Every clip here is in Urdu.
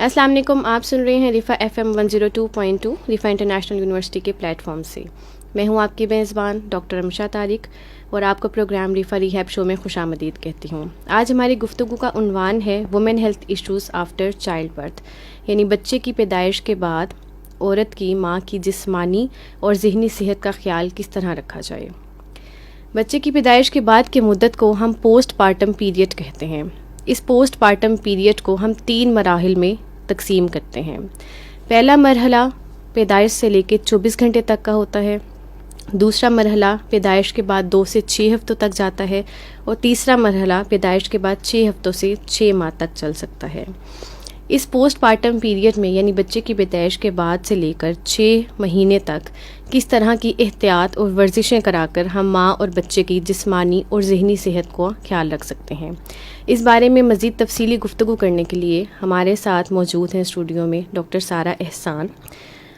السلام علیکم. آپ سن رہے ہیں Riphah FM 102.2 Riphah international university کے پلیٹ فارم سے. میں ہوں آپ کی میزبان ڈاکٹر امشا طارق اور آپ کو پروگرام ریفا ریہیب شو میں خوش آمدید کہتی ہوں. آج ہماری گفتگو کا عنوان ہے women health issues after child birth, یعنی بچے کی پیدائش کے بعد عورت کی ماں کی جسمانی اور ذہنی صحت کا خیال کس طرح رکھا جائے. بچے کی پیدائش کے بعد کی مدت کو ہم پوسٹ پارٹم پیریڈ کہتے ہیں. اس پوسٹ پارٹم پیریڈ کو ہم 3 مراحل میں تقسیم کرتے ہیں. پہلا مرحلہ پیدائش سے لے کے 24 گھنٹے تک کا ہوتا ہے. دوسرا مرحلہ پیدائش کے بعد 2 سے 6 ہفتوں تک جاتا ہے. اور تیسرا مرحلہ پیدائش کے بعد 6 ہفتوں سے 6 ماہ تک چل سکتا ہے. اس پوسٹ پارٹم پیریڈ میں یعنی بچے کی پیدائش کے بعد سے لے کر 6 مہینے تک کس طرح کی احتیاط اور ورزشیں کرا کر ہم ماں اور بچے کی جسمانی اور ذہنی صحت کو خیال رکھ سکتے ہیں. اس بارے میں مزید تفصیلی گفتگو کرنے کے لیے ہمارے ساتھ موجود ہیں اسٹوڈیو میں ڈاکٹر سارہ احسان.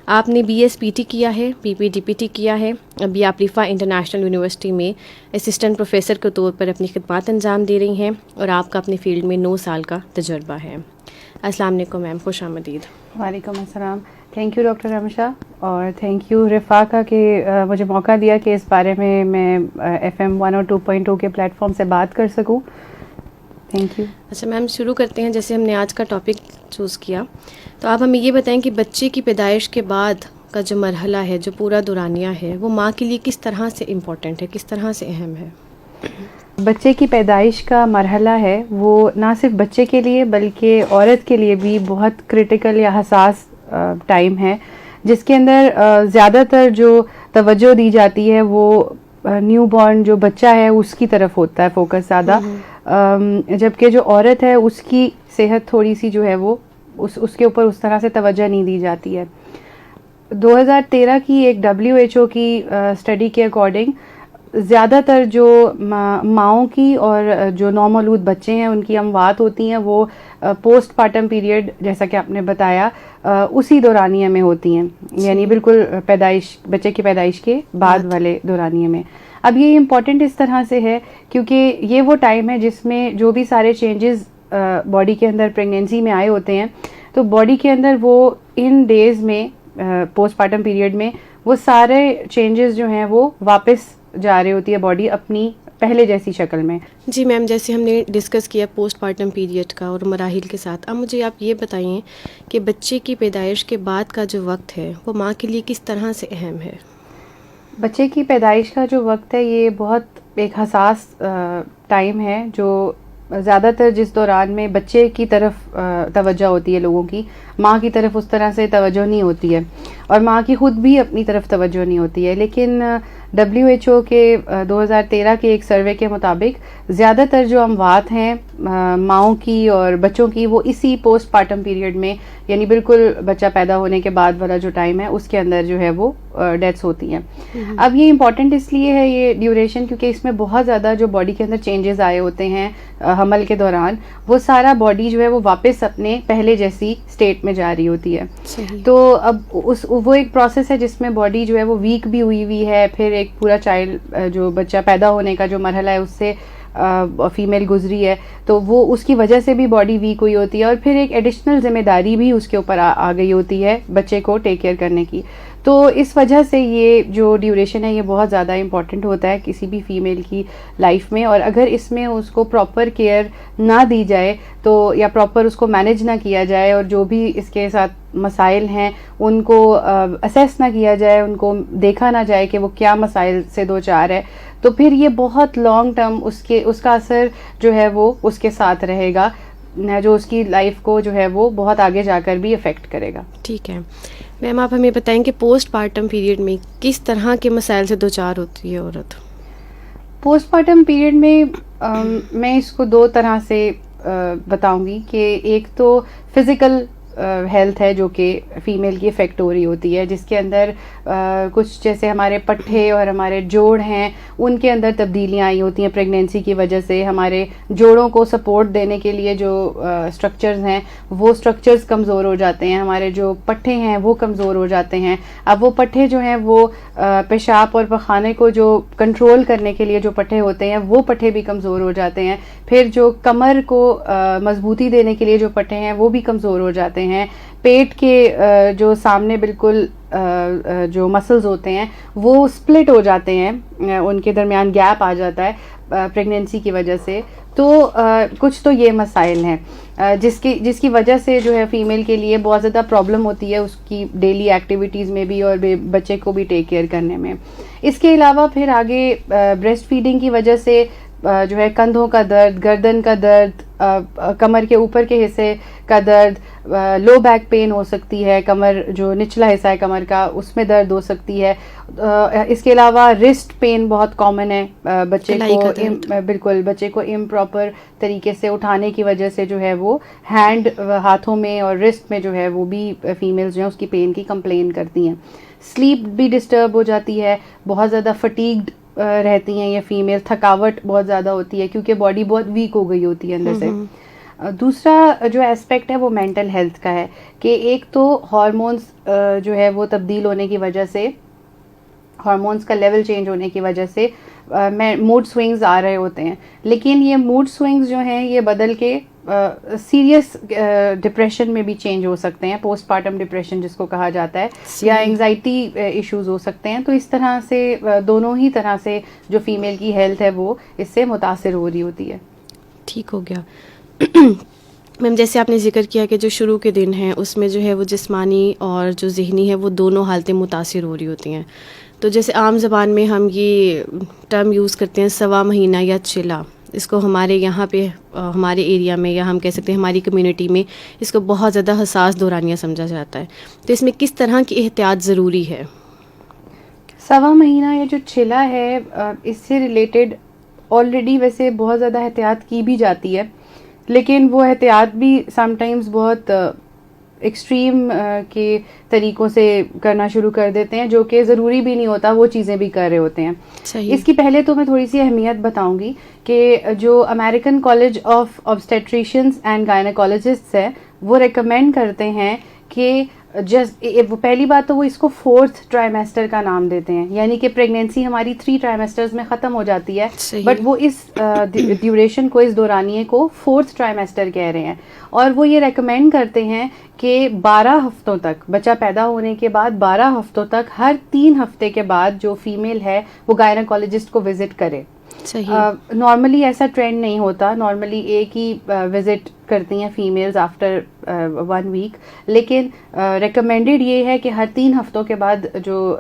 آپ نے BS PT کیا ہے, PP DPT کیا ہے. ابھی آپ ریفا انٹرنیشنل یونیورسٹی میں اسسٹنٹ پروفیسر کے طور پر اپنی خدمات انجام دے رہی ہیں اور آپ کا اپنی فیلڈ میں 9 سال کا تجربہ ہے. السلام علیکم میم, خوش آمدید. وعلیکم السلام. تھینک یو ڈاکٹر امشا اور تھینک یو ریفا کا کہ مجھے موقع دیا کہ اس بارے میں FM 102.2 کے پلیٹ فارم سے بات کر سکوں. Thank you. اچھا میم, شروع کرتے ہیں. جیسے ہم نے آج کا ٹاپک چوز کیا تو آپ ہمیں یہ بتائیں کہ بچے کی پیدائش کے بعد کا جو مرحلہ ہے, جو پورا دورانیہ ہے, وہ ماں کے لیے کس طرح سے امپورٹنٹ ہے, کس طرح سے اہم ہے. بچے کی پیدائش کا مرحلہ ہے وہ نہ صرف بچے کے لیے بلکہ عورت کے لیے بھی بہت کریٹیکل یا حساس ٹائم ہے, جس کے اندر زیادہ تر جو توجہ دی جاتی ہے وہ نیو بورن جو بچہ ہے اس کی طرف ہوتا ہے فوکس زیادہ, جبکہ جو عورت ہے اس کی صحت تھوڑی سی جو ہے وہ اس کے اوپر اس طرح سے توجہ نہیں دی جاتی ہے. 2013 کی ایک WHO کی اسٹڈی کے اکارڈنگ زیادہ تر جو ماؤں کی اور جو نومولود بچے ہیں ان کی اموات ہوتی ہیں وہ پوسٹ پارٹم پیریڈ, جیسا کہ آپ نے بتایا, اسی دورانیے میں ہوتی ہیں, یعنی بالکل پیدائش بچے کی پیدائش کے بعد والے دورانیے میں. اب یہ امپورٹنٹ اس طرح سے ہے کیونکہ یہ وہ ٹائم ہے جس میں جو بھی سارے چینجز باڈی کے اندر پریگنینسی میں آئے ہوتے ہیں تو باڈی کے اندر وہ ان ڈیز میں پوسٹ پارٹم پیریڈ میں وہ سارے چینجز جو ہیں وہ واپس جا رہی ہوتی ہے باڈی اپنی پہلے جیسی شکل میں. جی میم, جیسے ہم نے ڈسکس کیا پوسٹ پارٹم پیریڈ کا اور مراحل کے ساتھ, اب مجھے آپ یہ بتائیں کہ بچے کی پیدائش کے بعد کا جو وقت ہے وہ ماں کے لیے کس طرح سے اہم ہے. بچے کی پیدائش کا جو وقت ہے یہ بہت ایک حساس ٹائم ہے, جو زیادہ تر جس دوران میں بچے کی طرف توجہ ہوتی ہے لوگوں کی, ماں کی طرف اس طرح سے توجہ نہیں ہوتی ہے اور ماں کی خود بھی اپنی طرف توجہ نہیں ہوتی ہے. لیکن WHO کے 2013 کے ایک سروے کے مطابق زیادہ تر جو اموات ہیں ماؤں کی اور بچوں کی وہ اسی پوسٹ پارٹم پیریڈ میں, یعنی بالکل بچہ پیدا ہونے کے بعد والا جو ٹائم ہے اس کے اندر جو ہے وہ ڈیتھس ہوتی ہیں. اب یہ امپورٹنٹ اس لیے ہے یہ ڈیوریشن کیونکہ اس میں بہت زیادہ جو باڈی کے اندر چینجز آئے ہوتے ہیں حمل کے دوران, وہ سارا باڈی جو ہے وہ واپس اپنے پہلے جیسی اسٹیٹ میں جا رہی ہوتی ہے. تو اب وہ ایک پروسیس ہے جس میں باڈی جو ہے وہ ویک بھی ہوئی ہے, پھر ایک پورا چائلڈ جو بچہ پیدا ہونے کا جو مرحلہ ہے اس سے فیمیل گزری ہے تو وہ اس کی وجہ سے بھی باڈی ویک ہوئی ہوتی ہے, اور پھر ایک ایڈیشنل ذمہ داری بھی اس کے اوپر آ گئی ہوتی ہے بچے کو ٹیک کیئر کرنے کی. تو اس وجہ سے یہ جو ڈیوریشن ہے یہ بہت زیادہ امپورٹنٹ ہوتا ہے کسی بھی فیمیل کی لائف میں, اور اگر اس میں اس کو پراپر کیئر نہ دی جائے تو یا پراپر اس کو مینیج نہ کیا جائے اور جو بھی اس کے ساتھ مسائل ہیں ان کو اسیس نہ کیا جائے, ان کو دیکھا نہ جائے کہ وہ کیا مسائل سے دو چار ہے, تو پھر یہ بہت لانگ ٹرم اس کا اثر جو ہے وہ اس کے ساتھ رہے گا, جو اس کی لائف کو جو ہے وہ بہت آگے جا کر بھی افیکٹ کرے گا. ٹھیک ہے میم, آپ ہمیں بتائیں کہ پوسٹ پارٹم پیریڈ میں کس طرح کے مسائل سے دوچار ہوتی ہے عورت. پوسٹ پارٹم پیریڈ میں میں اس کو 2 طرح سے بتاؤں گی کہ ایک تو فزیکل ہیلتھ ہے جو کہ فیمیل کی افیکٹ ہو رہی ہوتی ہے, جس کے اندر کچھ جیسے ہمارے پٹھے اور ہمارے جوڑ ہیں ان کے اندر تبدیلیاں آئی ہوتی ہیں پریگنینسی کی وجہ سے. ہمارے جوڑوں کو سپورٹ دینے کے لیے جو اسٹرکچرز ہیں وہ اسٹرکچرز کمزور ہو جاتے ہیں, ہمارے جو پٹھے ہیں وہ کمزور ہو جاتے ہیں. اب وہ پٹھے جو ہیں وہ پیشاب اور پخانے کو جو کنٹرول کرنے کے لیے جو پٹھے ہوتے ہیں وہ پٹھے بھی کمزور ہو جاتے ہیں. پھر جو کمر کو مضبوطی دینے کے لیے جو پٹھے ہیں وہ بھی کمزور ہو جاتے ہیں. ہیں, پیٹ کے جو سامنے بالکل جو مسلز ہوتے ہیں وہ سپلٹ ہو جاتے ہیں, ان کے درمیان گیپ آ جاتا ہے پریگنینسی کی وجہ سے. تو کچھ تو یہ مسائل ہیں جس کی وجہ سے جو ہے فیمیل کے لیے بہت زیادہ پرابلم ہوتی ہے اس کی ڈیلی ایکٹیویٹیز میں بھی اور بچے کو بھی ٹیک کیئر کرنے میں. اس کے علاوہ پھر آگے بریسٹ فیڈنگ کی وجہ سے جو ہے کندھوں کا درد, گردن کا درد, کمر کے اوپر کے حصے کا درد, لو بیک پین ہو سکتی ہے, کمر جو نچلا حصہ ہے کمر کا اس میں درد ہو سکتی ہے. اس کے علاوہ رسٹ پین بہت کامن ہے بچے کو, بالکل بچے کو امپراپر طریقے سے اٹھانے کی وجہ سے جو ہے وہ ہینڈ, ہاتھوں میں اور رسٹ میں جو ہے وہ بھی فیمیلز جو ہیں اس کی پین کی کمپلین کرتی ہیں. سلیپ بھی ڈسٹرب ہو جاتی ہے, بہت زیادہ فٹیگڈ رہتی ہیں یہ فیمیل, تھکاوٹ بہت زیادہ ہوتی ہے کیونکہ باڈی بہت ویک ہو گئی ہوتی ہے اندر سے. دوسرا جو اسپیکٹ ہے وہ مینٹل ہیلتھ کا ہے کہ ایک تو ہارمونز جو ہے وہ تبدیل ہونے کی وجہ سے, ہارمونز کا لیول چینج ہونے کی وجہ سے موڈ سوئنگز آ رہے ہوتے ہیں, لیکن یہ موڈ سوئنگز جو ہیں یہ بدل کے سیریس ڈپریشن میں بھی چینج ہو سکتے ہیں, پوسٹ پارٹم ڈپریشن جس کو کہا جاتا ہے, یا انگزائٹی ایشوز ہو سکتے ہیں. تو اس طرح سے دونوں ہی طرح سے جو فیمیل کی ہیلتھ ہے وہ اس سے متاثر ہو رہی ہوتی ہے. ٹھیک ہو گیا میم. جیسے آپ نے ذکر کیا کہ جو شروع کے دن ہیں اس میں جو ہے وہ جسمانی اور جو ذہنی ہے وہ دونوں حالتیں متاثر ہو رہی ہوتی ہیں. تو جیسے عام زبان میں ہم یہ ٹرم یوز کرتے ہیں سوا مہینہ یا چلا, اس کو ہمارے یہاں پہ ہمارے ایریا میں یا ہم کہہ سکتے ہیں ہماری کمیونٹی میں اس کو بہت زیادہ حساس دورانیہ سمجھا جاتا ہے. تو اس میں کس طرح کی احتیاط ضروری ہے؟ سوا مہینہ یا جو چلا ہے اس سے ریلیٹڈ آلریڈی ویسے بہت زیادہ احتیاط کی بھی جاتی ہے, لیکن وہ احتیاط بھی سم ٹائمز بہت ایکسٹریم کے طریقوں سے کرنا شروع کر دیتے ہیں جو کہ ضروری بھی نہیں ہوتا, وہ چیزیں بھی کر رہے ہوتے ہیں. اس کی پہلے تو میں تھوڑی سی اہمیت بتاؤں گی کہ جو امریکن کالج آف آبسٹیٹریشینز اینڈ گائنیکالوجسٹس ہے وہ ریکمینڈ کرتے ہیں کہ پہلی بات تو وہ اس کو 4th ٹرائیمیسٹر کا نام دیتے ہیں, یعنی کہ پریگنینسی ہماری 3 ٹرائیمیسٹرز میں ختم ہو جاتی ہے, بٹ وہ اس ڈیوریشن کو, اس دورانیے کو 4th ٹرائیمیسٹر کہہ رہے ہیں. اور وہ یہ ریکمینڈ کرتے ہیں کہ 12 ہفتوں تک, بچہ پیدا ہونے کے بعد 12 ہفتوں تک ہر 3 ہفتے کے بعد جو فیمیل ہے وہ گائنیکالوجسٹ کو وزٹ کرے. نارملی ایسا ٹرینڈ نہیں ہوتا, نارملی ایک ہی وزٹ کرتی ہیں فیمیلز آفٹر 1 ویک, لیکن ریکمینڈیڈ یہ ہے کہ ہر 3 ہفتوں کے بعد جو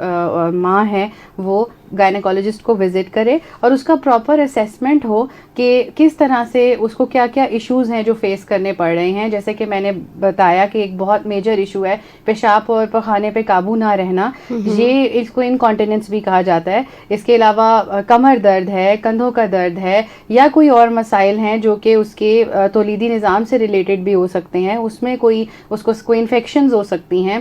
ماں ہے وہ گائنیکالوجسٹ کو وزٹ کرے اور اس کا پراپر اسیسمنٹ ہو کہ کس طرح سے اس کو کیا کیا ایشوز ہیں جو فیس کرنے پڑ رہے ہیں. جیسے کہ میں نے بتایا کہ ایک بہت میجر ایشو ہے پیشاب اور پخانے پہ قابو نہ رہنا, یہ اس کو انکانٹیننس بھی کہا جاتا ہے. اس کے علاوہ کمر درد ہے, کندھوں کا درد ہے, یا کوئی اور مسائل ہیں جو کہ اس کے تولیدی نظام سے ریلیٹڈ بھی ہو سکتے ہیں, اس میں کوئی انفیکشنز ہو سکتی ہیں.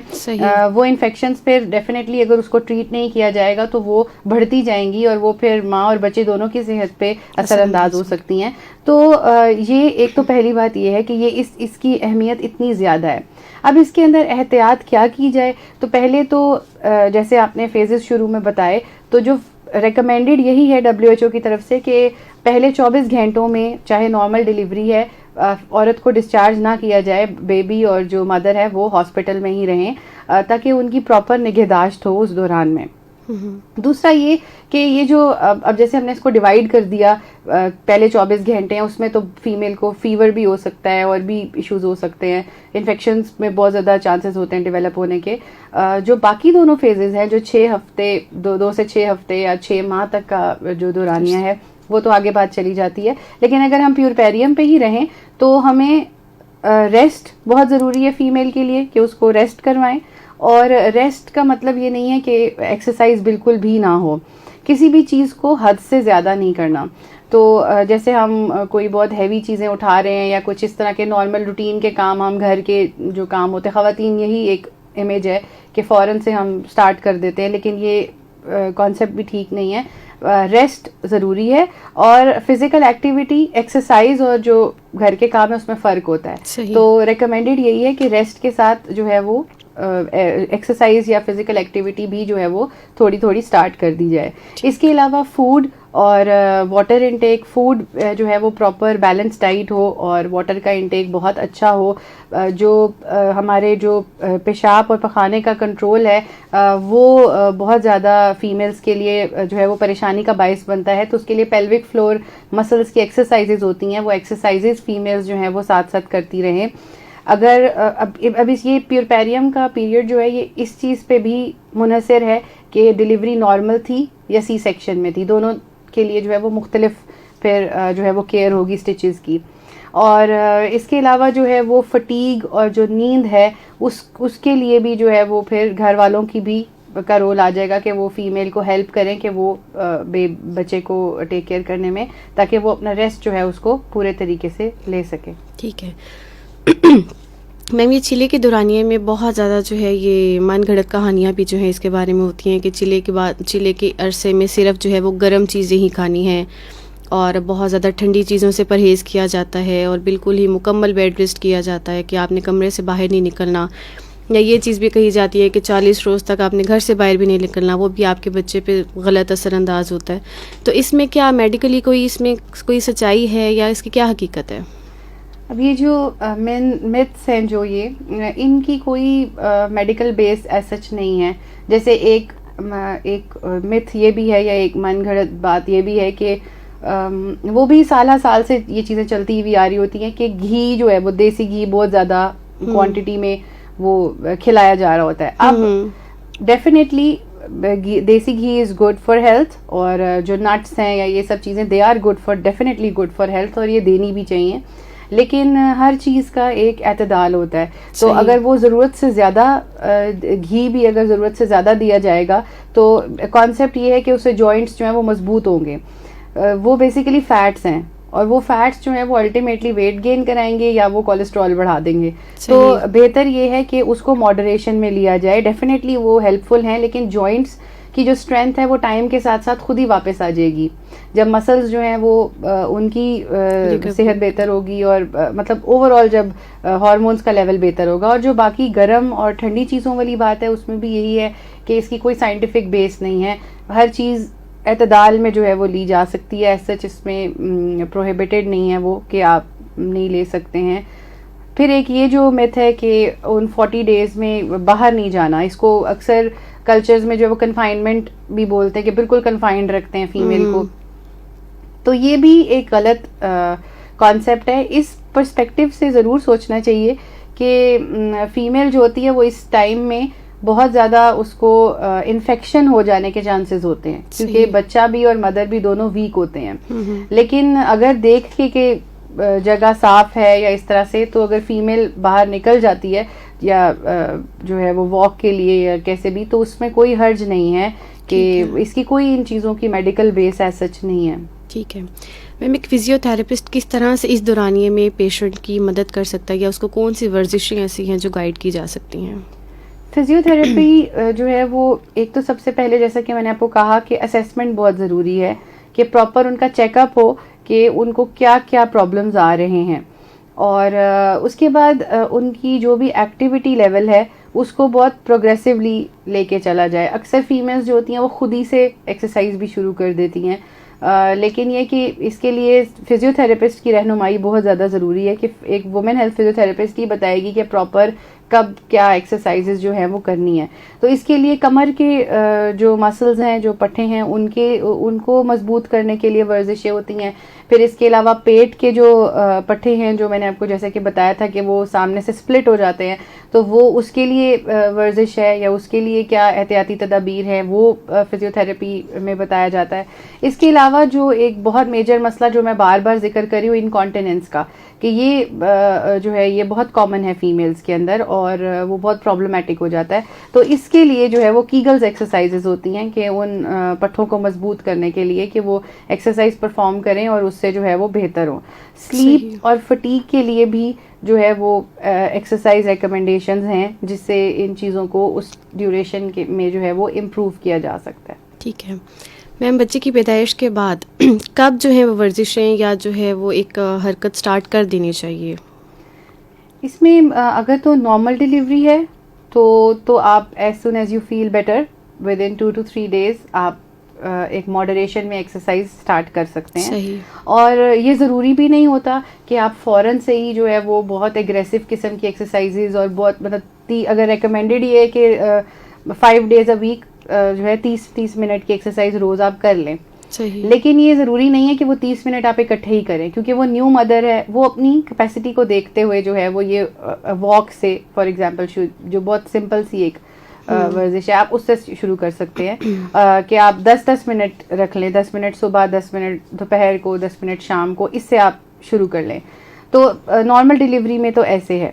وہ انفیکشنز پھر ڈیفینیٹلی اگر اس کو ٹریٹ نہیں کیا جائے گا تو وہ بڑھتی جائیں گی اور وہ پھر ماں اور بچے دونوں کی صحت پہ اثر انداز ہو سکتی ہیں. تو یہ ایک تو پہلی بات یہ ہے کہ یہ اس کی اہمیت اتنی زیادہ ہے. اب اس کے اندر احتیاط کیا کی جائے, تو پہلے تو جیسے آپ نے فیزز شروع میں بتائے, تو جو ریکمینڈیڈ یہی ہے WHO کی طرف سے کہ پہلے 24 گھنٹوں میں چاہے نارمل ڈیلیوری ہے عورت کو ڈسچارج نہ کیا جائے, بیبی اور جو مدر ہے وہ ہاسپٹل میں ہی رہیں تاکہ ان کی پراپر نگہداشت ہو اس دوران میں. دوسرا یہ کہ یہ جو اب جیسے ہم نے اس کو ڈیوائیڈ کر دیا, پہلے 24 گھنٹے ہیں اس میں تو فیمیل کو فیور بھی ہو سکتا ہے اور بھی ایشوز ہو سکتے ہیں, انفیکشنز میں بہت زیادہ چانسز ہوتے ہیں ڈیولپ ہونے کے. جو باقی دونوں فیزز ہیں جو 6 ہفتے 2 سے 6 ہفتے یا 6 ماہ تک کا جو دورانیہ ہے وہ تو آگے بات چلی جاتی ہے, لیکن اگر ہم پیورپیریم پہ ہی رہیں تو ہمیں ریسٹ بہت ضروری ہے فیمیل کے لیے کہ اس کو ریسٹ کروائیں. اور ریسٹ کا مطلب یہ نہیں ہے کہ ایکسرسائز بالکل بھی نہ ہو, کسی بھی چیز کو حد سے زیادہ نہیں کرنا. تو جیسے ہم کوئی بہت ہیوی چیزیں اٹھا رہے ہیں یا کچھ اس طرح کے نارمل روٹین کے کام, ہم گھر کے جو کام ہوتے ہیں, خواتین یہی ایک امیج ہے کہ فوراً سے ہم سٹارٹ کر دیتے ہیں, لیکن یہ کانسیپٹ بھی ٹھیک نہیں ہے. ریسٹ ضروری ہے اور فزیکل ایکٹیویٹی, ایکسرسائز اور جو گھر کے کام ہے اس میں فرق ہوتا ہے. تو ریکمینڈیڈ یہی ہے کہ ریسٹ کے ساتھ جو ہے وہ ایکسرسائز یا فزیکل ایکٹیویٹی بھی جو ہے وہ تھوڑی تھوڑی سٹارٹ کر دی جائے. اس کے علاوہ فوڈ اور واٹر انٹیک، فوڈ جو ہے وہ پراپر بیلنس ڈائٹ ہو اور واٹر کا انٹیک بہت اچھا ہو. جو ہمارے جو پیشاب اور پخانے کا کنٹرول ہے وہ بہت زیادہ فیمیلز کے لیے جو ہے وہ پریشانی کا باعث بنتا ہے. تو اس کے لیے پیلوک فلور مسلس کی ایکسرسائزز ہوتی ہیں، وہ ایکسرسائزز فیمیلز جو ہیں وہ ساتھ ساتھ کرتی رہیں. اگر اب یہ پیورپیریم کا پیریڈ جو ہے یہ اس چیز پہ بھی منحصر ہے کہ ڈلیوری نارمل تھی یا سی سیکشن میں تھی. دونوں کے لیے جو ہے وہ مختلف پھر جو ہے وہ کیئر ہوگی سٹیچز کی. اور اس کے علاوہ جو ہے وہ فٹیگ اور جو نیند ہے اس کے لیے بھی جو ہے وہ پھر گھر والوں کی بھی کا رول آ جائے گا کہ وہ فیمیل کو ہیلپ کریں کہ وہ بچے کو ٹیک کیئر کرنے میں، تاکہ وہ اپنا ریسٹ جو ہے اس کو پورے طریقے سے لے سکے. ٹھیک ہے میم، یہ چلے کے دورانیے میں بہت زیادہ جو ہے یہ من گھڑت کہانیاں بھی جو ہیں اس کے بارے میں ہوتی ہیں کہ چلے کے عرصے میں صرف جو ہے وہ گرم چیزیں ہی کھانی ہیں اور بہت زیادہ ٹھنڈی چیزوں سے پرہیز کیا جاتا ہے اور بالکل ہی مکمل بیڈ ریسٹ کیا جاتا ہے کہ آپ نے کمرے سے باہر نہیں نکلنا. یا یہ چیز بھی کہی جاتی ہے کہ 40 روز تک آپ نے گھر سے باہر بھی نہیں نکلنا، وہ بھی آپ کے بچے پہ غلط اثر انداز ہوتا ہے. تو اس میں کیا میڈیکلی اس میں کوئی سچائی ہے یا اس کی کیا حقیقت ہے؟ اب یہ جو متس ہیں جو یہ ان کی کوئی میڈیکل بیس ایز سچ نہیں ہے. جیسے ایک متھ یہ بھی ہے یا ایک من گھڑت بات یہ بھی ہے کہ وہ بھی سالہ سال سے یہ چیزیں چلتی ہوئی آ رہی ہوتی ہیں کہ گھی جو ہے وہ دیسی گھی بہت زیادہ کوانٹٹی میں وہ کھلایا جا رہا ہوتا ہے. اب definitely desi ghee is good for health, اور جو نٹس ہیں یا یہ سب چیزیں they are good for definitely good for health, اور یہ دینی بھی چاہیے. لیکن ہر چیز کا ایک اعتدال ہوتا ہے. تو اگر وہ ضرورت سے زیادہ گھی بھی اگر ضرورت سے زیادہ دیا جائے گا تو کانسیپٹ یہ ہے کہ اسے جوائنٹس جو ہیں وہ مضبوط ہوں گے. وہ بیسیکلی فیٹس ہیں اور وہ فیٹس جو ہیں وہ الٹیمیٹلی ویٹ گین کرائیں گے یا وہ کولیسٹرول بڑھا دیں گے. تو بہتر یہ ہے کہ اس کو ماڈریشن میں لیا جائے. ڈیفینیٹلی وہ ہیلپ فل ہیں، لیکن جوائنٹس کی جو اسٹرینتھ ہے وہ ٹائم کے ساتھ ساتھ خود ہی واپس آ جائے گی جب مسلز جو ہیں وہ ان کی صحت بہتر ہوگی، اور مطلب اوور آل جب ہارمونس کا لیول بہتر ہوگا. اور جو باقی گرم اور ٹھنڈی چیزوں والی بات ہے اس میں بھی یہی ہے کہ اس کی کوئی سائنٹیفک بیس نہیں ہے. ہر چیز اعتدال میں جو ہے وہ لی جا سکتی ہے. ایز سچ اس میں پروہیبٹیڈ نہیں ہے وہ کہ آپ نہیں لے سکتے ہیں. پھر ایک یہ جو میتھ ہے کہ ان 40 ڈیز میں باہر نہیں جانا، اس کو اکثر کلچرز میں جو وہ کنفائنمنٹ بھی بولتے ہیں کہ بالکل کنفائنڈ رکھتے ہیں فیمیل کو. تو یہ بھی ایک غلط کانسیپٹ ہے. اس پرسپیکٹیو سے ضرور سوچنا چاہیے کہ فیمیل جو ہوتی ہے وہ اس ٹائم میں بہت زیادہ اس کو انفیکشن ہو جانے کے چانسز ہوتے ہیں، کیونکہ بچہ بھی اور مدر بھی دونوں ویک ہوتے ہیں. لیکن اگر دیکھ کے کہ جگہ صاف ہے یا اس طرح سے، تو اگر فیمیل باہر نکل جاتی ہے یا جو ہے وہ واک کے لیے یا کیسے بھی، تو اس میں کوئی حرج نہیں ہے کہ اس کی کوئی ان چیزوں کی میڈیکل بیس ایز سچ نہیں ہے. ٹھیک ہے میم، ایک فزیو تھراپسٹ کس طرح سے اس دورانیے میں پیشنٹ کی مدد کر سکتا ہے یا اس کو کون سی ورزشیں ایسی ہیں جو گائیڈ کی جا سکتی ہیں؟ فزیو تھراپی جو ہے وہ ایک تو سب سے پہلے جیسا کہ میں نے آپ کو کہا کہ اسیسمنٹ بہت ضروری ہے، کہ پراپر ان کا چیک اپ ہو کہ ان کو کیا کیا پرابلمز آ رہے ہیں. اور اس کے بعد ان کی جو بھی ایکٹیویٹی لیول ہے اس کو بہت پروگریسولی لے کے چلا جائے. اکثر فیمیلز جو ہوتی ہیں وہ خود ہی سے ایکسرسائز بھی شروع کر دیتی ہیں، لیکن یہ کہ اس کے لیے فزیو تھراپسٹ کی رہنمائی بہت زیادہ ضروری ہے کہ ایک وومن ہیلتھ فزیو تھراپسٹ ہی بتائے گی کہ پراپر کب کیا ایکسرسائزز جو ہیں وہ کرنی ہے. تو اس کے لیے کمر کے جو مسلز ہیں، جو پٹھے ہیں، ان کو مضبوط کرنے کے لیے ورزشیں ہوتی ہیں. پھر اس کے علاوہ پیٹ کے جو پٹھے ہیں، جو میں نے آپ کو جیسے کہ بتایا تھا کہ وہ سامنے سے سپلٹ ہو جاتے ہیں، تو وہ اس کے لیے ورزش ہے یا اس کے لیے کیا احتیاطی تدابیر ہیں وہ فزیو تھراپی میں بتایا جاتا ہے. اس کے علاوہ جو ایک بہت میجر مسئلہ جو میں بار بار ذکر کر رہی ہوں انکانٹیننس کا، کہ یہ جو ہے یہ بہت کامن ہے فیمیلز کے اندر اور وہ بہت پرابلمٹک ہو جاتا ہے. تو اس کے لیے جو ہے وہ کیگلز ایکسرسائزز ہوتی ہیں کہ ان پٹھوں کو مضبوط کرنے کے لیے کہ وہ ایکسرسائز پرفارم کریں اور اس سے جو ہے وہ بہتر ہوں. سلیپ اور فٹیگ کے لیے بھی جو ہے وہ ایکسرسائز ریکمنڈیشنز ہیں جس سے ان چیزوں کو اس ڈیوریشن میں جو ہے وہ امپروو کیا جا سکتا ہے. ٹھیک ہے میم، بچے کی پیدائش کے بعد کب جو ہے وہ ورزشیں یا جو ہے وہ ایک حرکت سٹارٹ کر دینی چاہیے؟ اس میں اگر تو نارمل ڈیلیوری ہے تو آپ as soon as you feel better within 2 to 3 days آپ ایک ماڈریشن میں ایکسرسائز اسٹارٹ کر سکتے ہیں. صحیح. اور یہ ضروری بھی نہیں ہوتا کہ آپ فوراً سے ہی جو ہے وہ بہت ایگریسو قسم کی ایکسرسائزز اور بہت مطلب اگر ریکمینڈیڈ یہ ہے کہ 5 days a week جو ہے 30 منٹ کی ایکسرسائز روز آپ کر لیں. صحیح. لیکن یہ ضروری نہیں ہے کہ وہ 30 منٹ آپ اکٹھے ہی کریں, کیونکہ وہ نیو مدر ہے, وہ اپنی کیپیسٹی کو دیکھتے ہوئے جو ہے وہ یہ واک سے فار ایگزامپل جو بہت سمپل سی ایک ورزش ہے آپ اس سے شروع کر سکتے ہیں کہ آپ 10 منٹ رکھ لیں, 10 منٹ صبح, 10 منٹ دوپہر کو, 10 منٹ شام کو, اس سے آپ شروع کر لیں. تو نارمل ڈیلیوری میں تو ایسے ہے,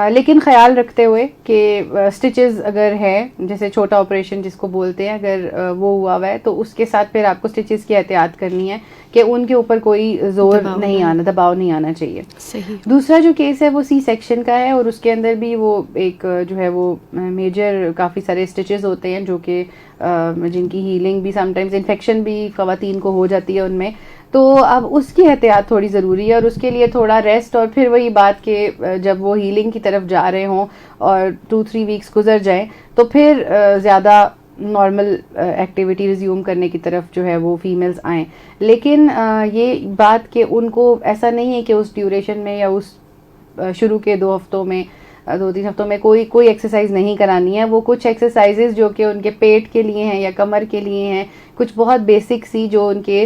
لیکن خیال رکھتے ہوئے کہ سٹچز اگر ہیں, جیسے چھوٹا آپریشن جس کو بولتے ہیں, اگر وہ ہوا ہے تو اس کے ساتھ پھر آپ کو سٹچز کی احتیاط کرنی ہے کہ ان کے اوپر کوئی زور نہیں آنا, دباؤ نہیں آنا چاہیے. صحیح. دوسرا جو کیس ہے وہ سی سیکشن کا ہے, اور اس کے اندر بھی وہ ایک جو ہے وہ میجر کافی سارے سٹچز ہوتے ہیں جو کہ جن کی ہیلنگ بھی سم ٹائمز انفیکشن بھی خواتین کو ہو جاتی ہے ان میں. تو اب اس کی احتیاط تھوڑی ضروری ہے, اور اس کے لیے تھوڑا ریسٹ, اور پھر وہی بات کہ جب وہ ہیلنگ کی طرف جا رہے ہوں اور 2-3 weeks گزر جائیں تو پھر زیادہ نارمل ایکٹیویٹی ریزیوم کرنے کی طرف جو ہے وہ فیمیلز آئیں. لیکن یہ بات کہ ان کو ایسا نہیں ہے کہ اس ڈیوریشن میں یا اس شروع کے 2-3 ہفتوں میں کوئی ایکسرسائز نہیں کرانی ہے. وہ کچھ ایکسرسائزز جو کہ ان کے پیٹ کے لیے ہیں یا کمر کے لیے ہیں, کچھ بہت بیسک سی جو ان کے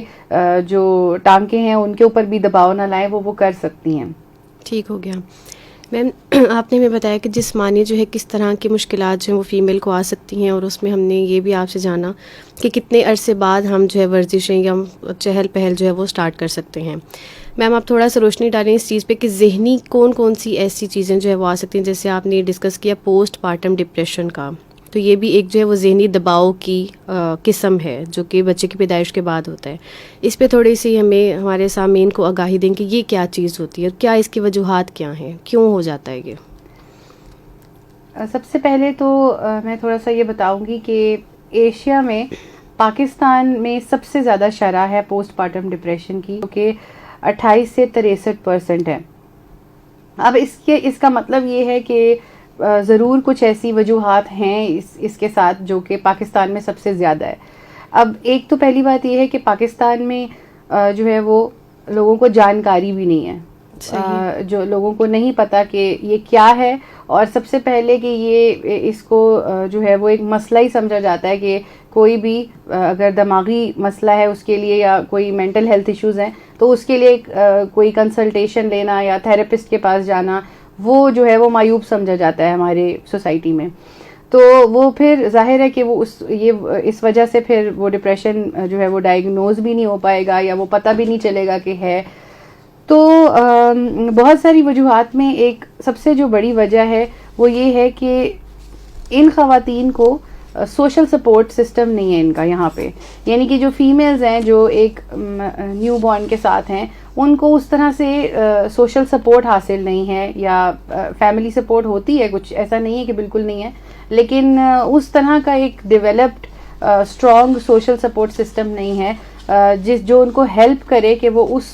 جو ٹانکے ہیں ان کے اوپر بھی دباؤ نہ لائیں, وہ کر سکتی ہیں. ٹھیک ہو گیا. میم آپ نے ہمیں بتایا کہ جسمانی جو ہے کس طرح کی مشکلات جو ہیں وہ فیمیل کو آ سکتی ہیں, اور اس میں ہم نے یہ بھی آپ سے جانا کہ کتنے عرصے بعد ہم جو ہے ورزشیں یا چہل پہل جو ہے وہ سٹارٹ کر سکتے ہیں. میم آپ تھوڑا سا روشنی ڈالیں اس چیز پہ کہ ذہنی کون سی ایسی چیزیں جو ہے وہ آ سکتی ہیں, جیسے آپ نے ڈسکس کیا پوسٹ پارٹم ڈپریشن کا, تو یہ بھی ایک جو ہے وہ ذہنی دباؤ کی قسم ہے جو کہ بچے کی پیدائش کے بعد ہوتا ہے. اس پہ تھوڑی سی ہمیں ہمارے سامعین کو آگاہی دیں کہ یہ کیا چیز ہوتی ہے اور کیا اس کی وجوہات کیا ہیں, کیوں ہو جاتا ہے یہ. سب سے پہلے تو میں تھوڑا سا یہ بتاؤں گی کہ ایشیا میں پاکستان میں سب سے زیادہ شرح ہے پوسٹ پارٹم ڈپریشن کی, جو کہ 28 سے 63% ہے. اب اس کا مطلب یہ ہے کہ ضرور کچھ ایسی وجوہات ہیں اس کے ساتھ جو کہ پاکستان میں سب سے زیادہ ہے. اب ایک تو پہلی بات یہ ہے کہ پاکستان میں جو ہے وہ لوگوں کو جانکاری بھی نہیں ہے, جو لوگوں کو نہیں پتا کہ یہ کیا ہے, اور سب سے پہلے کہ یہ اس کو جو ہے وہ ایک مسئلہ ہی سمجھا جاتا ہے کہ کوئی بھی اگر دماغی مسئلہ ہے اس کے لیے یا کوئی مینٹل ہیلتھ ایشوز ہیں تو اس کے لیے کوئی کنسلٹیشن لینا یا تھراپسٹ کے پاس جانا وہ جو ہے وہ معیوب سمجھا جاتا ہے ہمارے سوسائٹی میں. تو وہ پھر ظاہر ہے کہ وہ اس وجہ سے پھر وہ ڈپریشن جو ہے وہ ڈائگنوز بھی نہیں ہو پائے گا یا وہ پتہ بھی نہیں چلے گا کہ ہے. تو بہت ساری وجوہات میں ایک سب سے جو بڑی وجہ ہے وہ یہ ہے کہ ان خواتین کو سوشل سپورٹ سسٹم نہیں ہے ان کا یہاں پہ, یعنی کہ جو فیمیلز ہیں جو ایک نیو بورن کے ساتھ ہیں ان کو اس طرح سے سوشل سپورٹ حاصل نہیں ہے, یا فیملی سپورٹ ہوتی ہے کچھ, ایسا نہیں ہے کہ بالکل نہیں ہے, لیکن اس طرح کا ایک developed strong social support system نہیں ہے جو ان کو ہیلپ کرے کہ وہ اس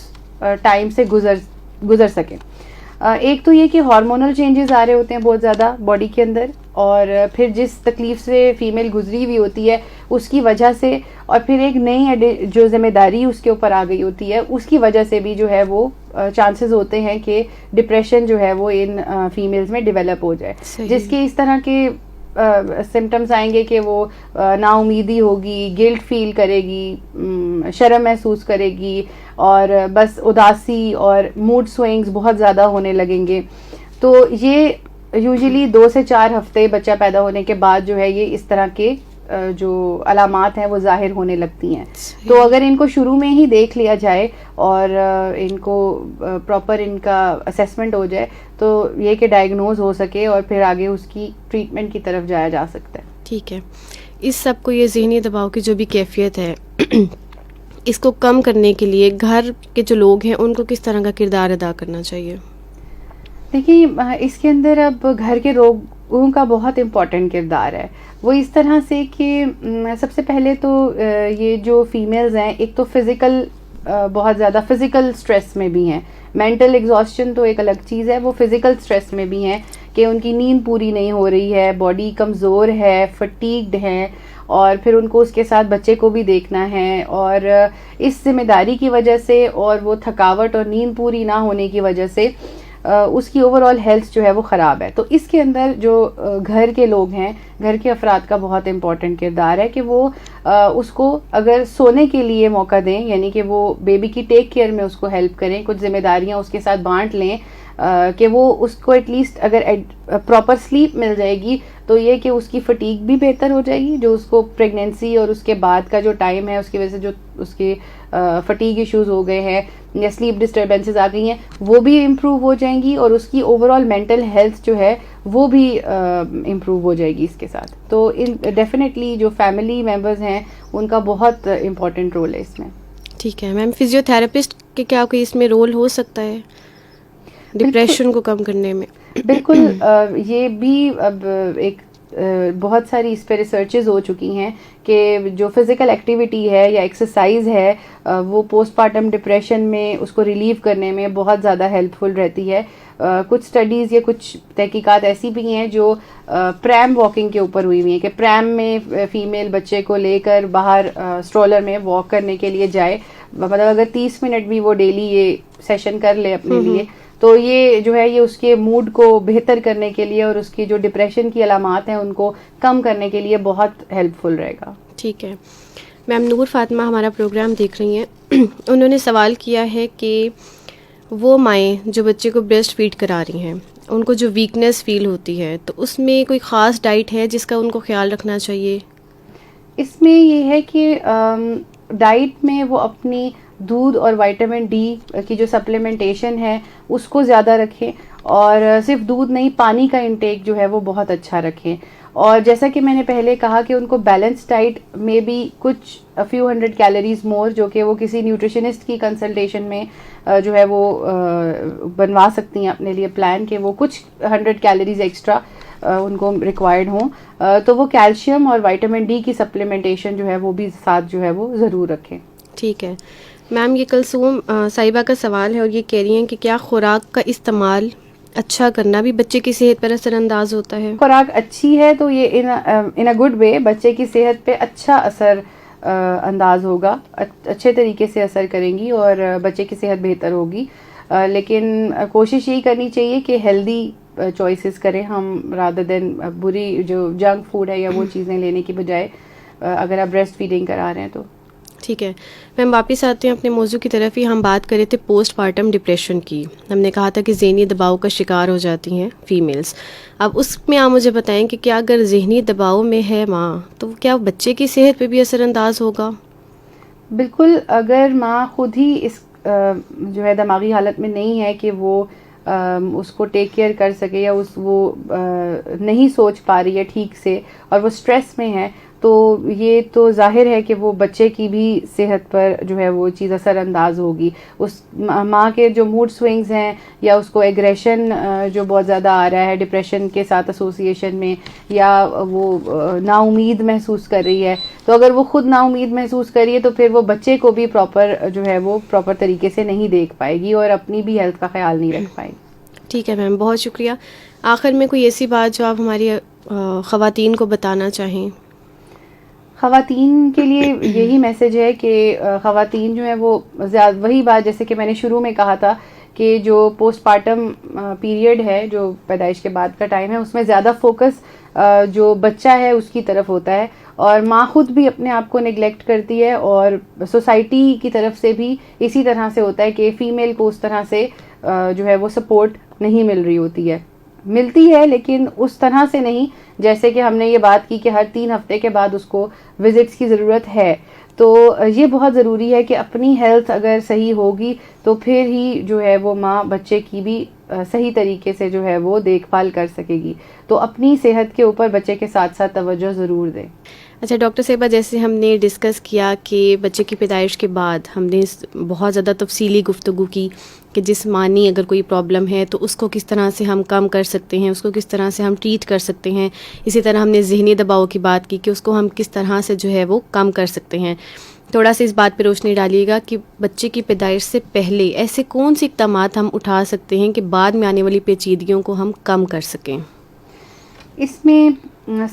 ٹائم سے گزر سکیں. ایک تو یہ کہ ہارمونل چینجز آ رہے ہوتے ہیں بہت زیادہ باڈی کے اندر, اور پھر جس تکلیف سے فیمیل گزری ہوئی ہوتی ہے اس کی وجہ سے, اور پھر ایک نئی جو ذمہ داری اس کے اوپر آ گئی ہوتی ہے اس کی وجہ سے بھی جو ہے وہ چانسز ہوتے ہیں کہ ڈپریشن جو ہے وہ ان فیمیلز میں ڈیولپ ہو جائے, جس کے اس طرح کے سمٹمز آئیں گے کہ وہ نا امیدی ہوگی, گلٹ فیل کرے گی, شرم محسوس کرے گی, اور بس اداسی اور موڈ سوئنگز بہت زیادہ ہونے لگیں گے. تو یہ یوزلی 2 سے 4 ہفتے بچہ پیدا ہونے کے بعد جو ہے یہ اس طرح کے جو علامات ہیں وہ ظاہر ہونے لگتی ہیں. تو اگر ان کو شروع میں ہی دیکھ لیا جائے اور ان کو پراپر ان کا اسیسمنٹ ہو جائے تو یہ کہ ڈائگنوز ہو سکے اور پھر آگے اس کی ٹریٹمنٹ کی طرف جایا جا سکتا ہے. ٹھیک ہے. اس سب کو یہ ذہنی دباؤ کی جو بھی کیفیت ہے اس کو کم کرنے کے لیے گھر کے جو لوگ ہیں ان کو کس طرح کا کردار ادا کرنا چاہیے؟ دیکھیے اس کے اندر اب گھر کے لوگوں کا بہت امپورٹنٹ کردار ہے. وہ اس طرح سے کہ سب سے پہلے تو یہ جو فیمیلز ہیں ایک تو فزیکل بہت زیادہ فزیکل سٹریس میں بھی ہیں, مینٹل ایگزاسشن تو ایک الگ چیز ہے, وہ فزیکل سٹریس میں بھی ہیں کہ ان کی نیند پوری نہیں ہو رہی ہے, باڈی کمزور ہے, فٹیگڈ ہیں, اور پھر ان کو اس کے ساتھ بچے کو بھی دیکھنا ہے, اور اس ذمہ داری کی وجہ سے اور وہ تھکاوٹ اور نیند پوری نہ ہونے کی وجہ سے اس کی اوور آل ہیلتھ جو ہے وہ خراب ہے. تو اس کے اندر جو گھر کے لوگ ہیں, گھر کے افراد کا بہت امپورٹنٹ کردار ہے کہ وہ اس کو اگر سونے کے لیے موقع دیں, یعنی کہ وہ بیبی کی ٹیک کیئر میں اس کو ہیلپ کریں, کچھ ذمہ داریاں اس کے ساتھ بانٹ لیں, کہ وہ اس کو ایٹ لیسٹ اگر پراپر سلیپ مل جائے گی تو یہ کہ اس کی فٹیگ بھی بہتر ہو جائے گی, جو اس کو پریگنینسی اور اس کے بعد کا جو ٹائم ہے اس کی وجہ سے جو اس کے فٹیگ ایشوز ہو گئے ہیں یا سلیپ ڈسٹربینسز آ گئی ہیں وہ بھی امپروو ہو جائیں گی, اور اس کی اوور آل مینٹل ہیلتھ جو ہے وہ بھی امپروو ہو جائے گی اس کے ساتھ. تو ڈیفینیٹلی جو فیملی ممبرز ہیں ان کا بہت امپورٹنٹ رول ہے اس میں. ٹھیک ہے میم, فزیو تھراپسٹ کے کیا کوئی اس میں رول ہو سکتا ہے ڈپریشن کو کم کرنے میں؟ بالکل, یہ بھی اب ایک بہت ساری اس پہ ریسرچز ہو چکی ہیں کہ جو فزیکل ایکٹیویٹی ہے یا ایکسرسائز ہے وہ پوسٹ پارٹم ڈپریشن میں اس کو ریلیو کرنے میں بہت زیادہ ہیلپ فل رہتی ہے. کچھ اسٹڈیز یا کچھ تحقیقات ایسی بھی ہیں جو پریم واکنگ کے اوپر ہوئی ہوئی ہیں کہ پریم میں فیمیل بچے کو لے کر باہر اسٹرولر میں واک کرنے کے لیے جائے, مطلب اگر 30 منٹ بھی وہ ڈیلی یہ سیشن کر لے اپنے لیے تو یہ جو ہے یہ اس کے موڈ کو بہتر کرنے کے لیے اور اس کی جو ڈپریشن کی علامات ہیں ان کو کم کرنے کے لیے بہت ہیلپ فل رہے گا. ٹھیک ہے میم, نور فاطمہ ہمارا پروگرام دیکھ رہی ہیں, انہوں نے سوال کیا ہے کہ وہ مائیں جو بچے کو بریسٹ فیڈ کرا رہی ہیں ان کو جو ویکنیس فیل ہوتی ہے تو اس میں کوئی خاص ڈائٹ ہے جس کا ان کو خیال رکھنا چاہیے؟ اس میں یہ ہے کہ ڈائٹ میں وہ اپنی دودھ اور وائٹامن ڈی کی جو سپلیمنٹیشن ہے اس کو زیادہ رکھیں, اور صرف دودھ نہیں پانی کا انٹیک جو ہے وہ بہت اچھا رکھیں. اور جیسا کہ میں نے پہلے کہا کہ ان کو بیلنس ڈائٹ میں بھی کچھ فیو 100 کیلوریز مور جو کہ وہ کسی نیوٹریشنسٹ کی کنسلٹیشن میں جو ہے وہ بنوا سکتی ہیں اپنے لیے پلان, کہ وہ کچھ 100 کیلوریز ایکسٹرا ان کو ریکوائرڈ ہوں, تو وہ کیلشیم اور وائٹامن ڈی کی سپلیمنٹیشن جو ہے وہ بھی ساتھ جو ہے وہ ضرور رکھیں. ٹھیک ہے میم, یہ کلثوم صاحبہ کا سوال ہے اور یہ کہہ رہی ہیں کہ کیا خوراک کا استعمال اچھا کرنا بھی بچے کی صحت پر اثر انداز ہوتا ہے؟ خوراک اچھی ہے تو یہ ان اے گڈ وے بچے کی صحت پہ اچھا اثر انداز ہوگا, اچھے طریقے سے اثر کریں گی اور بچے کی صحت بہتر ہوگی, لیکن کوشش یہی کرنی چاہیے کہ ہیلدی چوائسیز کریں ہم رادر دین بری جو جنک فوڈ ہے یا وہ چیزیں لینے کی بجائے اگر آپ بریسٹ فیڈنگ کرا رہے ہیں تو. ٹھیک ہے میم, واپس آتے ہیں اپنے موضوع کی طرف ہی. ہم بات کر رہے تھے پوسٹ پارٹم ڈپریشن کی. ہم نے کہا تھا کہ ذہنی دباؤ کا شکار ہو جاتی ہیں فیمیلز. اب اس میں آپ مجھے بتائیں کہ کیا اگر ذہنی دباؤ میں ہے ماں تو کیا بچے کی صحت پہ بھی اثر انداز ہوگا؟ بالکل, اگر ماں خود ہی اس جو ہے دماغی حالت میں نہیں ہے کہ وہ اس کو ٹیک کیئر کر سکے یا وہ نہیں سوچ پا رہی ہے ٹھیک سے اور وہ اسٹریس میں ہے, تو یہ تو ظاہر ہے کہ وہ بچے کی بھی صحت پر جو ہے وہ چیز اثر انداز ہوگی. اس ماں کے جو موڈ سوئنگز ہیں یا اس کو ایگریشن جو بہت زیادہ آ رہا ہے ڈپریشن کے ساتھ ایسوسیشن میں, یا وہ نا امید محسوس کر رہی ہے, تو اگر وہ خود نا امید محسوس کر رہی ہے تو پھر وہ بچے کو بھی پراپر جو ہے وہ پراپر طریقے سے نہیں دیکھ پائے گی اور اپنی بھی ہیلتھ کا خیال نہیں رکھ پائے گی. ٹھیک ہے میم, بہت شکریہ. آخر میں کوئی ایسی بات جو آپ ہماری خواتین کو بتانا چاہیں؟ خواتین کے لیے یہی میسج ہے کہ خواتین جو ہیں وہ وہی بات جیسے کہ میں نے شروع میں کہا تھا کہ جو پوسٹ پارٹم پیریڈ ہے جو پیدائش کے بعد کا ٹائم ہے اس میں زیادہ فوکس جو بچہ ہے اس کی طرف ہوتا ہے, اور ماں خود بھی اپنے آپ کو نگلیکٹ کرتی ہے, اور سوسائٹی کی طرف سے بھی اسی طرح سے ہوتا ہے کہ فیمیل کو اس طرح سے جو ہے وہ سپورٹ نہیں مل رہی ہوتی ہے. ملتی ہے لیکن اس طرح سے نہیں جیسے کہ ہم نے یہ بات کی کہ ہر 3 ہفتے کے بعد اس کو وزٹس کی ضرورت ہے. تو یہ بہت ضروری ہے کہ اپنی ہیلتھ اگر صحیح ہوگی تو پھر ہی جو ہے وہ ماں بچے کی بھی صحیح طریقے سے جو ہے وہ دیکھ بھال کر سکے گی. تو اپنی صحت کے اوپر بچے کے ساتھ ساتھ توجہ ضرور دیں. اچھا ڈاکٹر صاحبہ, جیسے ہم نے ڈسکس کیا کہ بچے کی پیدائش کے بعد ہم نے بہت زیادہ تفصیلی گفتگو کی کہ جسمانی اگر کوئی پرابلم ہے تو اس کو کس طرح سے ہم کم کر سکتے ہیں, اس کو کس طرح سے ہم ٹریٹ کر سکتے ہیں. اسی طرح ہم نے ذہنی دباؤ کی بات کی کہ اس کو ہم کس طرح سے جو ہے وہ کم کر سکتے ہیں. تھوڑا سا اس بات پہ روشنی ڈالیے گا کہ بچے کی پیدائش سے پہلے ایسے کون سے اقدامات ہم اٹھا سکتے ہیں کہ بعد میں آنے والی پیچیدگیوں کو ہم کم کر سکیں. اس میں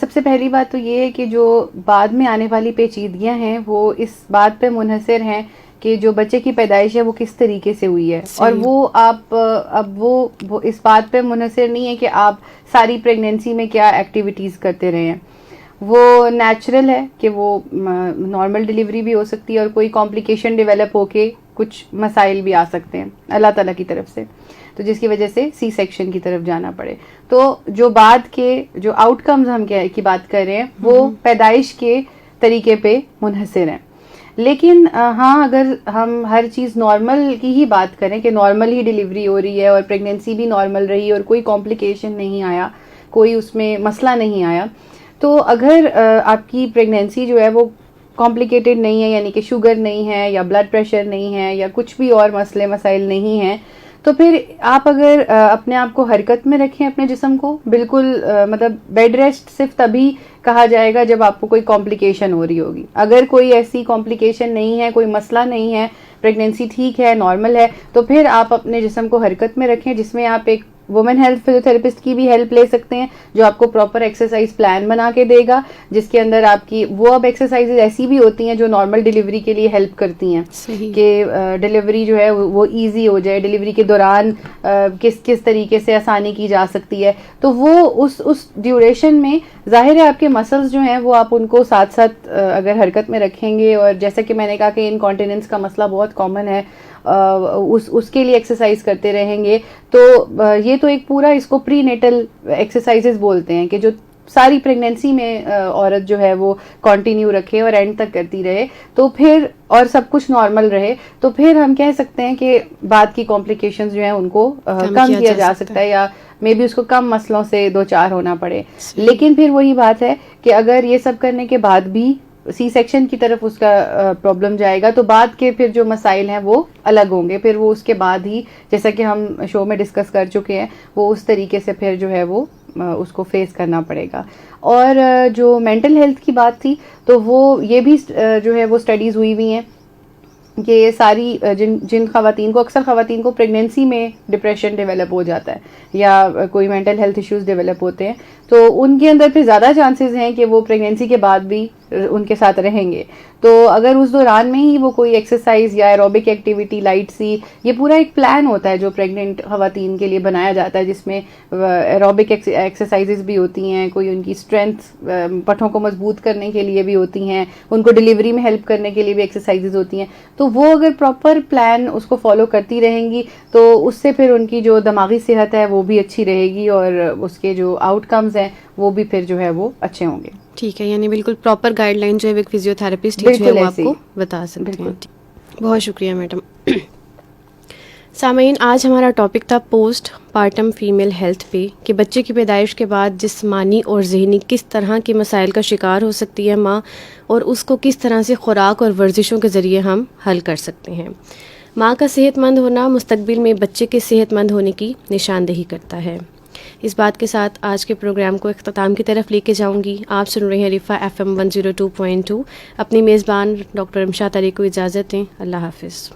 سب سے پہلی بات تو یہ ہے کہ جو بعد میں آنے والی پیچیدگیاں ہیں وہ اس بات پہ منحصر ہیں کہ جو بچے کی پیدائش ہے وہ کس طریقے سے ہوئی ہے. اور وہ آپ اب وہ اس بات پہ منحصر نہیں ہے کہ آپ ساری پریگنینسی میں کیا ایکٹیویٹیز کرتے رہے ہیں. وہ نیچرل ہے کہ وہ نارمل ڈیلیوری بھی ہو سکتی ہے اور کوئی کمپلیکیشن ڈیولپ ہو کے کچھ مسائل بھی آ سکتے ہیں اللہ تعالیٰ کی طرف سے, تو جس کی وجہ سے سی سیکشن کی طرف جانا پڑے. تو جو بعد کے جو آؤٹ کمز ہم کی بات کر رہے ہیں وہ پیدائش کے طریقے پہ منحصر ہیں. لیکن ہاں اگر ہم ہر چیز نارمل کی ہی بات کریں کہ نارمل ہی ڈیلیوری ہو رہی ہے اور پریگنینسی بھی نارمل رہی اور کوئی کمپلیکیشن نہیں آیا, کوئی اس میں مسئلہ نہیں آیا, تو اگر آپ کی پریگنینسی جو ہے وہ کمپلیکیٹڈ نہیں ہے, یعنی کہ شوگر نہیں ہے یا بلڈ پریشر نہیں ہے یا کچھ بھی اور مسئلے مسائل نہیں ہیں, تو پھر آپ اگر اپنے آپ کو حرکت میں رکھیں, اپنے جسم کو بالکل مطلب بیڈ ریسٹ صرف تبھی کہا جائے گا جب آپ کو کوئی کمپلیکیشن ہو رہی ہوگی. اگر کوئی ایسی کمپلیکیشن نہیں ہے, کوئی مسئلہ نہیں ہے, پریگنینسی ٹھیک ہے, نارمل ہے, تو پھر آپ اپنے جسم کو حرکت میں رکھیں, جس میں آپ ایک وومن ہیلتھ فزیوتھراپسٹ کی بھی ہیلپ لے سکتے ہیں جو آپ کو پراپر ایکسرسائز پلان بنا کے دے گا, جس کے اندر آپ کی وہ اب ایکسرسائز ایسی بھی ہوتی ہیں جو نارمل ڈیلیوری کے لیے ہیلپ کرتی ہیں کہ ڈیلیوری جو ہے وہ ایزی ہو جائے, ڈیلیوری کے دوران کس طریقے سے آسانی کی جا سکتی ہے. تو وہ اس ڈیوریشن میں ظاہر ہے آپ کے مسلز جو ہیں وہ آپ ان کو ساتھ ساتھ اگر حرکت میں رکھیں گے, اور جیسا کہ میں نے کہا کہ انکانٹیننس کا مسئلہ بہت کامن ہے, اس کے لیے ایکسرسائز کرتے رہیں گے, تو یہ تو ایک پورا اس کو پری نیٹل ایکسرسائزز بولتے ہیں کہ جو ساری پریگنینسی میں عورت جو ہے وہ کنٹینیو رکھے اور اینڈ تک کرتی رہے, تو پھر اور سب کچھ نارمل رہے, تو پھر ہم کہہ سکتے ہیں کہ بعد کی کمپلیکیشنز جو ہیں ان کو کم کیا جا سکتا ہے, یا مے بی اس کو کم مسئلوں سے دو چار ہونا پڑے. لیکن پھر وہی بات ہے کہ اگر یہ سب کرنے کے بعد بھی سی سیکشن کی طرف اس کا پرابلم جائے گا, تو بعد کے پھر جو مسائل ہیں وہ الگ ہوں گے. پھر وہ اس کے بعد ہی, جیسا کہ ہم شو میں ڈسکس کر چکے ہیں, وہ اس طریقے سے پھر جو ہے وہ اس کو فیس کرنا پڑے گا. اور جو مینٹل ہیلتھ کی بات تھی, تو وہ یہ بھی جو ہے وہ اسٹڈیز ہوئی ہیں کہ یہ ساری جن خواتین کو, اکثر خواتین کو پریگنینسی میں ڈپریشن ڈیولپ ہو جاتا ہے یا کوئی مینٹل ہیلتھ ایشوز ڈیولپ ہوتے ہیں, تو ان کے اندر پھر زیادہ چانسز ہیں کہ وہ پریگنینسی کے بعد بھی ان کے ساتھ رہیں گے. تو اگر اس دوران میں ہی وہ کوئی ایکسرسائز یا ایروبک ایکٹیویٹی لائٹ سی, یہ پورا ایک پلان ہوتا ہے جو پریگننٹ خواتین کے لیے بنایا جاتا ہے, جس میں ایروبک ایکسرسائزز بھی ہوتی ہیں, کوئی ان کی اسٹرینتھ پٹھوں کو مضبوط کرنے کے لیے بھی ہوتی ہیں, ان کو ڈیلیوری میں ہیلپ کرنے کے لیے بھی ایکسرسائزز ہوتی ہیں. تو وہ اگر پراپر پلان اس کو فالو کرتی رہیں گی تو اس سے پھر ان کی جو دماغی صحت ہے وہ بھی اچھی رہے گی, اور اس کے جو آؤٹ کمز ہیں وہ بھی پھر جو ہے وہ اچھے ہوں گے. ٹھیک ہے, یعنی بالکل پراپر گائیڈ لائن جو ہے ایک فزیوتھراپسٹ جو ہے وہ آپ کو بتا سکتے ہیں. بہت شکریہ میڈم. سامعین, آج ہمارا ٹاپک تھا پوسٹ پارٹم فیمیل ہیلتھ پہ, کہ بچے کی پیدائش کے بعد جسمانی اور ذہنی کس طرح کے مسائل کا شکار ہو سکتی ہے ماں, اور اس کو کس طرح سے خوراک اور ورزشوں کے ذریعے ہم حل کر سکتے ہیں. ماں کا صحت مند ہونا مستقبل میں بچے کے صحت مند ہونے کی نشاندہی کرتا ہے. اس بات کے ساتھ آج کے پروگرام کو اختتام کی طرف لے کے جاؤں گی. آپ سن رہے ہیں ریفا FM 102.2. اپنی میزبان ڈاکٹر امشاد علی کو اجازت دیں. اللہ حافظ.